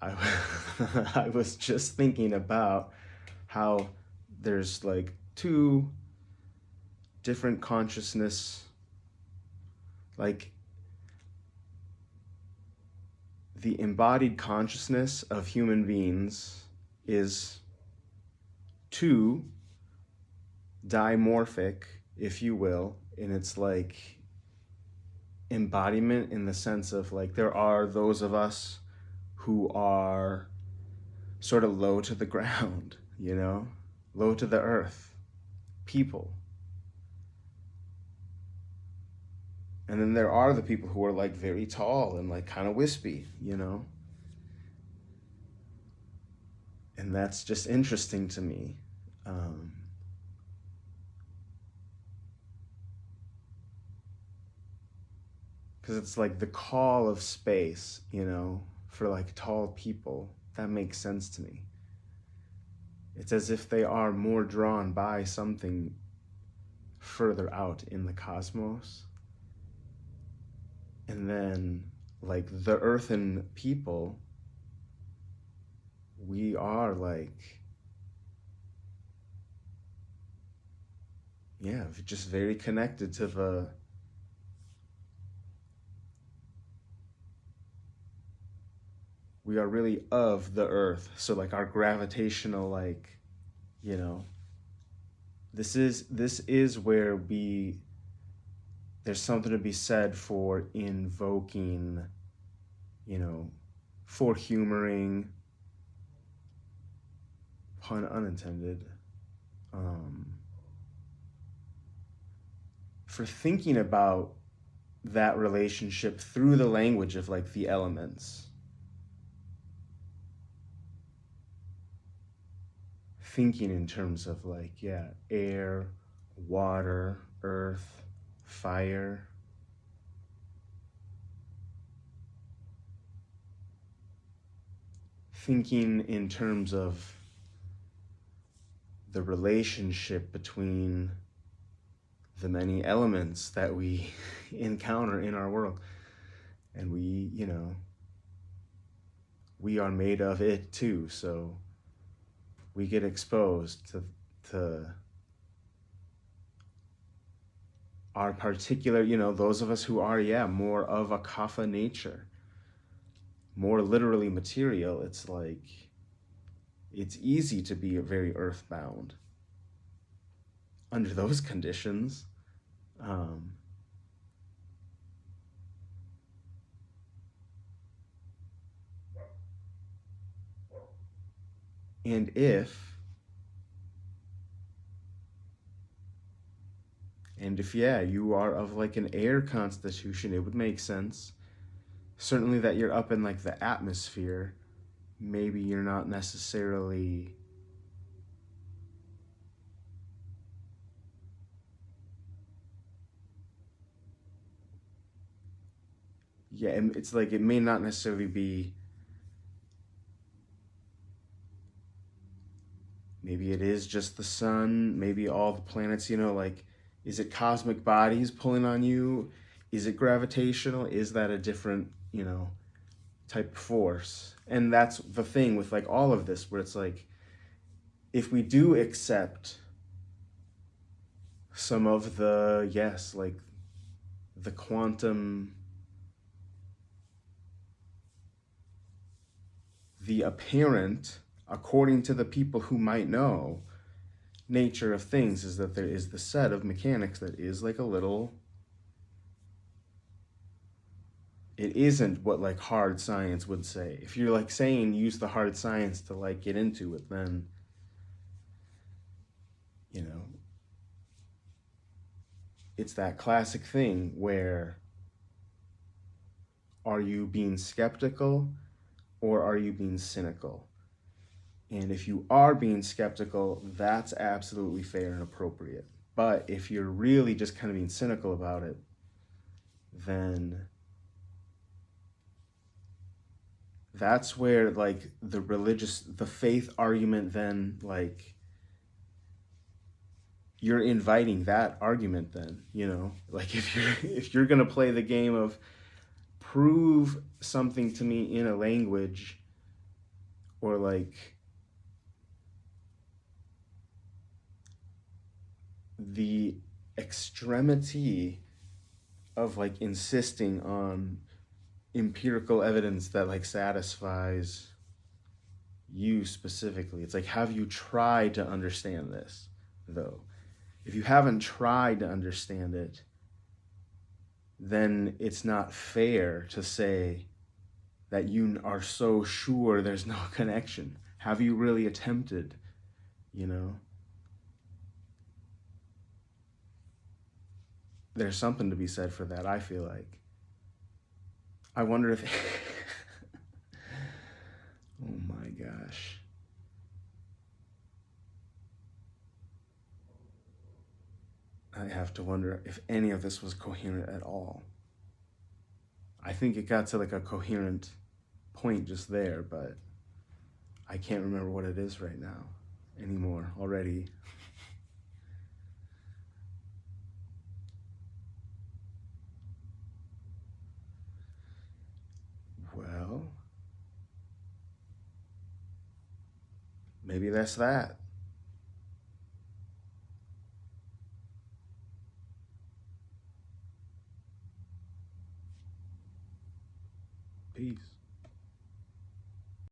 I, I was just thinking about how there's like two different consciousness, like the embodied consciousness of human beings is two dimorphic, if you will, in its like embodiment, in the sense of like there are those of us who are sort of low to the ground, you know, low to the earth people. And then there are the people who are like very tall and like kind of wispy, you know? And that's just interesting to me. Because it's like the call of space, you know, for like tall people. That makes sense to me. It's as if they are more drawn by something further out in the cosmos. And then, like, the earthen people, we are like, yeah, just very connected to the, we are really of the earth. So like our gravitational, like, you know, this is where there's something to be said for invoking, you know, for humoring, pun unintended, for thinking about that relationship through the language of like the elements. Thinking in terms of like, yeah, air, water, earth, fire. Thinking in terms of the relationship between the many elements that we encounter in our world. And we, you know, we are made of it too. So we get exposed to our particular, you know, those of us who are, yeah, more of a kapha nature, more literally material. It's like, it's easy to be very earthbound under those conditions. And if, yeah, you are of like an air constitution, it would make sense. Certainly that you're up in like the atmosphere. Maybe you're not necessarily, yeah, it's like it may not necessarily be, maybe it is just the sun, maybe all the planets, you know, like, is it cosmic bodies pulling on you? Is it gravitational? Is that a different, you know, type of force? And that's the thing with like all of this, where it's like, if we do accept some of the, yes, like the quantum, the apparent, according to the people who might know, nature of things is that there is the set of mechanics that is like a little, it isn't what like hard science would say. If you're like saying use the hard science to like get into it, then, you know, it's that classic thing where, are you being skeptical or are you being cynical? And if you are being skeptical, that's absolutely fair and appropriate. But if you're really just kind of being cynical about it, then that's where like the faith argument, then like you're inviting that argument, then, you know, like if you're going to play the game of prove something to me in a language or like the extremity of like insisting on empirical evidence that like satisfies you specifically. It's like, have you tried to understand this though? If you haven't tried to understand it, then it's not fair to say that you are so sure there's no connection. Have you really attempted, you know? There's something to be said for that, I feel like. I wonder if oh my gosh. I have to wonder if any of this was coherent at all. I think it got to like a coherent point just there, but I can't remember what it is right now anymore already. Well, maybe that's that. Peace.